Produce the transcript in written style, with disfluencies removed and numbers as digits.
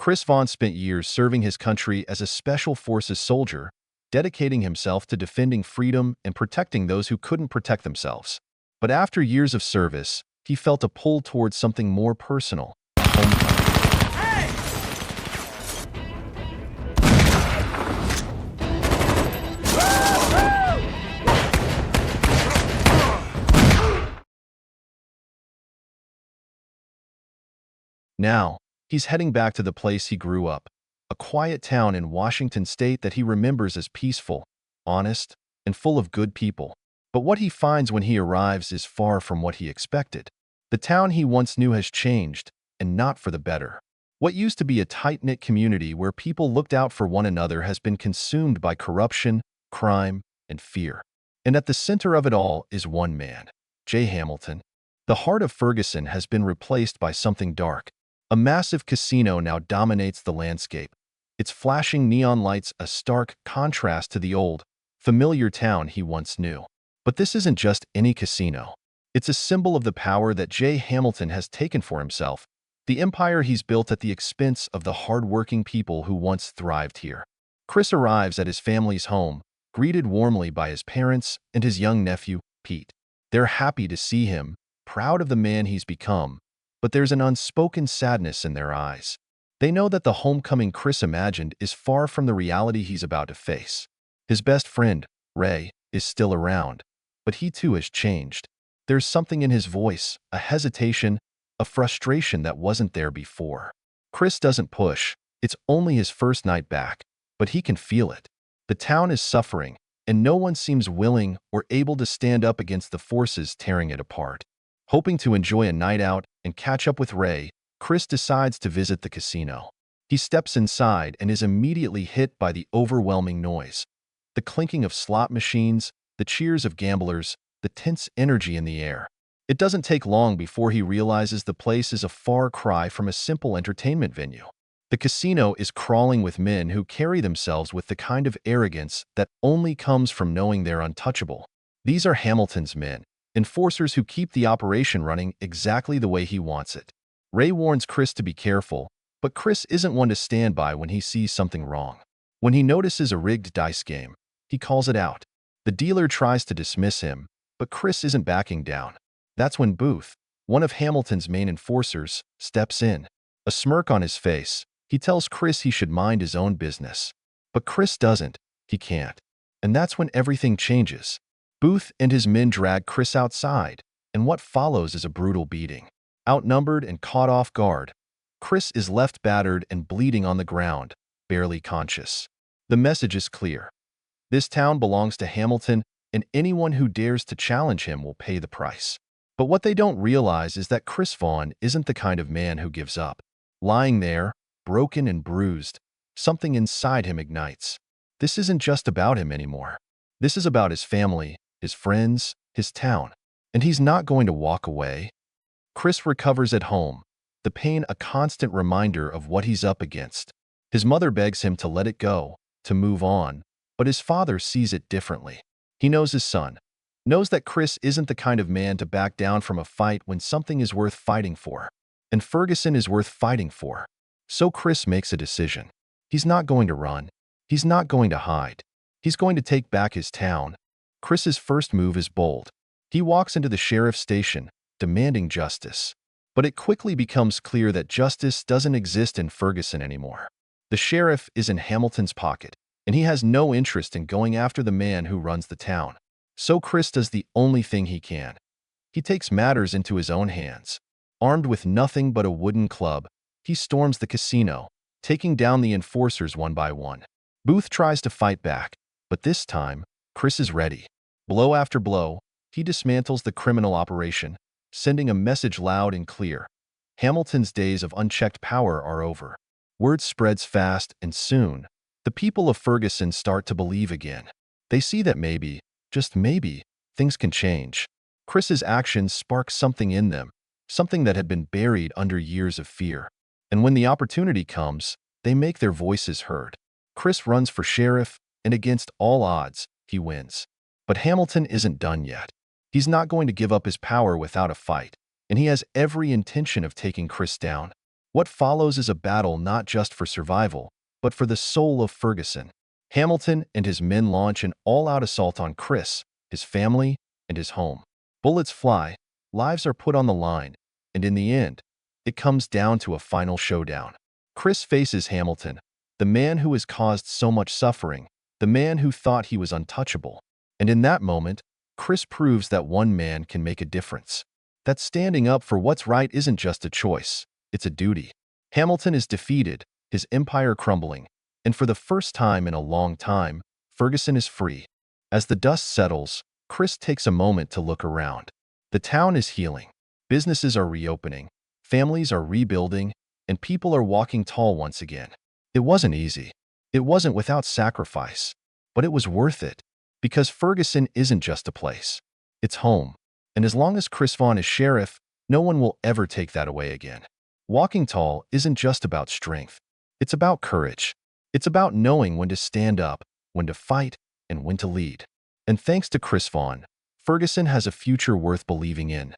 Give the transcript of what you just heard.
Chris Vaughn spent years serving his country as a Special Forces soldier, dedicating himself to defending freedom and protecting those who couldn't protect themselves. But after years of service, he felt a pull towards something more personal. Now, he's heading back to the place he grew up, a quiet town in Washington state that he remembers as peaceful, honest, and full of good people. But what he finds when he arrives is far from what he expected. The town he once knew has changed, and not for the better. What used to be a tight-knit community where people looked out for one another has been consumed by corruption, crime, and fear. And at the center of it all is one man, Jay Hamilton. The heart of Ferguson has been replaced by something dark. A massive casino now dominates the landscape, its flashing neon lights a stark contrast to the old, familiar town he once knew. But this isn't just any casino. It's a symbol of the power that Jay Hamilton has taken for himself, the empire he's built at the expense of the hard-working people who once thrived here. Chris arrives at his family's home, greeted warmly by his parents and his young nephew, Pete. They're happy to see him, proud of the man he's become, but there's an unspoken sadness in their eyes. They know that the homecoming Chris imagined is far from the reality he's about to face. His best friend, Ray, is still around, but he too has changed. There's something in his voice, a hesitation, a frustration that wasn't there before. Chris doesn't push. It's only his first night back, but he can feel it. The town is suffering, and no one seems willing or able to stand up against the forces tearing it apart. Hoping to enjoy a night out and catch up with Ray, Chris decides to visit the casino. He steps inside and is immediately hit by the overwhelming noise. The clinking of slot machines, the cheers of gamblers, the tense energy in the air. It doesn't take long before he realizes the place is a far cry from a simple entertainment venue. The casino is crawling with men who carry themselves with the kind of arrogance that only comes from knowing they're untouchable. These are Hamilton's men, enforcers who keep the operation running exactly the way he wants it. Ray warns Chris to be careful, but Chris isn't one to stand by when he sees something wrong. When he notices a rigged dice game, he calls it out. The dealer tries to dismiss him, but Chris isn't backing down. That's when Booth, one of Hamilton's main enforcers, steps in. A smirk on his face, he tells Chris he should mind his own business. But Chris doesn't. He can't. And that's when everything changes. Booth and his men drag Chris outside, and what follows is a brutal beating. Outnumbered and caught off guard, Chris is left battered and bleeding on the ground, barely conscious. The message is clear. This town belongs to Hamilton, and anyone who dares to challenge him will pay the price. But what they don't realize is that Chris Vaughn isn't the kind of man who gives up. Lying there, broken and bruised, something inside him ignites. This isn't just about him anymore. This is about his family, his friends, his town. And he's not going to walk away. Chris recovers at home, the pain a constant reminder of what he's up against. His mother begs him to let it go, to move on, but his father sees it differently. He knows his son, knows that Chris isn't the kind of man to back down from a fight when something is worth fighting for. And Ferguson is worth fighting for. So Chris makes a decision. He's not going to run. He's not going to hide. He's going to take back his town. Chris's first move is bold. He walks into the sheriff's station, demanding justice. But it quickly becomes clear that justice doesn't exist in Ferguson anymore. The sheriff is in Hamilton's pocket, and he has no interest in going after the man who runs the town. So Chris does the only thing he can. He takes matters into his own hands. Armed with nothing but a wooden club, he storms the casino, taking down the enforcers one by one. Booth tries to fight back, but this time, Chris is ready. Blow after blow, he dismantles the criminal operation, sending a message loud and clear. Hamilton's days of unchecked power are over. Word spreads fast, and soon, the people of Ferguson start to believe again. They see that maybe, just maybe, things can change. Chris's actions spark something in them, something that had been buried under years of fear. And when the opportunity comes, they make their voices heard. Chris runs for sheriff, and against all odds, he wins. But Hamilton isn't done yet. He's not going to give up his power without a fight, and he has every intention of taking Chris down. What follows is a battle not just for survival, but for the soul of Ferguson. Hamilton and his men launch an all-out assault on Chris, his family, and his home. Bullets fly, lives are put on the line, and in the end, it comes down to a final showdown. Chris faces Hamilton, the man who has caused so much suffering, the man who thought he was untouchable. And in that moment, Chris proves that one man can make a difference. That standing up for what's right isn't just a choice, it's a duty. Hamilton is defeated, his empire crumbling, and for the first time in a long time, Ferguson is free. As the dust settles, Chris takes a moment to look around. The town is healing, businesses are reopening, families are rebuilding, and people are walking tall once again. It wasn't easy. It wasn't without sacrifice, but it was worth it, because Ferguson isn't just a place. It's home. And as long as Chris Vaughn is sheriff, no one will ever take that away again. Walking tall isn't just about strength. It's about courage. It's about knowing when to stand up, when to fight, and when to lead. And thanks to Chris Vaughn, Ferguson has a future worth believing in.